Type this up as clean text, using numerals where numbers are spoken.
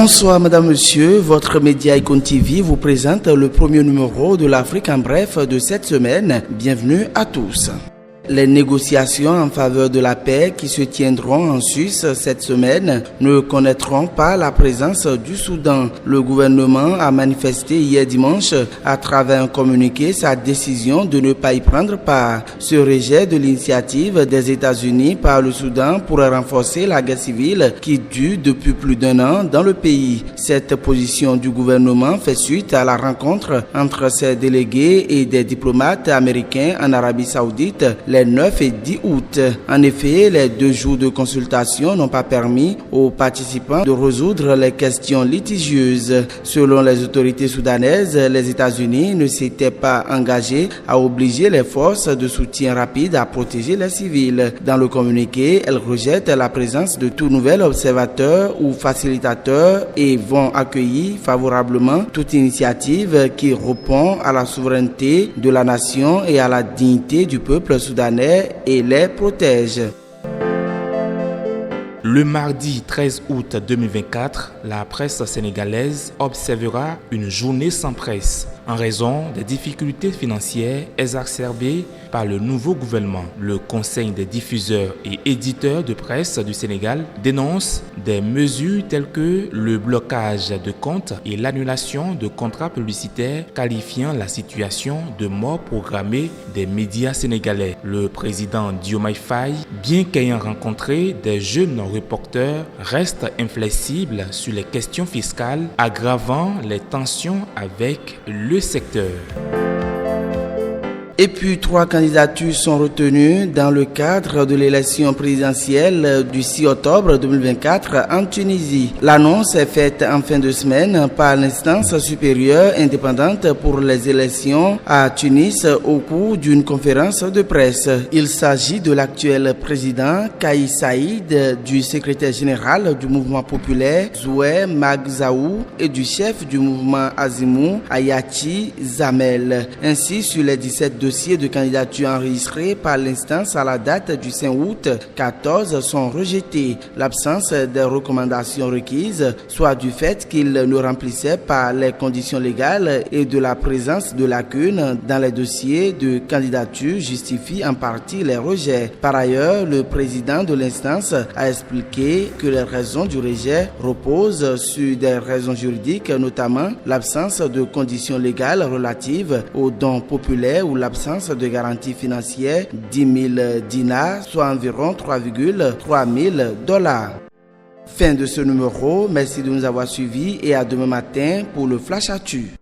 Bonsoir Madame, Monsieur, votre média Icon TV vous présente le premier numéro de l'Afrique en bref de cette semaine. Bienvenue à tous. Les négociations en faveur de la paix qui se tiendront en Suisse cette semaine ne connaîtront pas la présence du Soudan. Le gouvernement a manifesté hier dimanche à travers un communiqué sa décision de ne pas y prendre part. Ce rejet de l'initiative des États-Unis par le Soudan pourrait renforcer la guerre civile qui dure depuis plus d'un an dans le pays. Cette position du gouvernement fait suite à la rencontre entre ses délégués et des diplomates américains en Arabie Saoudite les 9 et 10 août. En effet, les 2 jours de consultation n'ont pas permis aux participants de résoudre les questions litigieuses. Selon les autorités soudanaises, les États-Unis ne s'étaient pas engagés à obliger les forces de soutien rapide à protéger les civils. Dans le communiqué, elles rejettent la présence de tout nouvel observateur ou facilitateur et vont accueillir favorablement toute initiative qui répond à la souveraineté de la nation et à la dignité du peuple soudanais et les protège. Le mardi 13 août 2024, la presse sénégalaise observera une journée sans presse en raison des difficultés financières exacerbées par le nouveau gouvernement. Le Conseil des diffuseurs et éditeurs de presse du Sénégal dénonce des mesures telles que le blocage de comptes et l'annulation de contrats publicitaires, qualifiant la situation de mort programmée des médias sénégalais. Le président Diomaye Faye, bien qu'ayant rencontré des jeunes reporters, reste inflexible sur les questions fiscales, aggravant les tensions avec le secteur. Et puis 3 candidatures sont retenues dans le cadre de l'élection présidentielle du 6 octobre 2024 en Tunisie. L'annonce est faite en fin de semaine par l'instance supérieure indépendante pour les élections à Tunis au cours d'une conférence de presse. Il s'agit de l'actuel président Kais Saïd, du secrétaire général du mouvement populaire Zoué Magzaou et du chef du mouvement Azimou Ayachi Zamel. Ainsi, sur les 17 dossiers de candidature enregistrés par l'instance à la date du 5 août, 14 sont rejetés. L'absence des recommandations requises, soit du fait qu'ils ne remplissaient pas les conditions légales et de la présence de lacunes dans les dossiers de candidature, justifie en partie les rejets. Par ailleurs, le président de l'instance a expliqué que les raisons du rejet reposent sur des raisons juridiques, notamment l'absence de conditions légales relatives aux dons populaires ou l'absence de garantie financière, 10 000 dinars, soit environ 3,3 000 $. Fin de ce numéro, merci de nous avoir suivis et à demain matin pour le Flash Actu.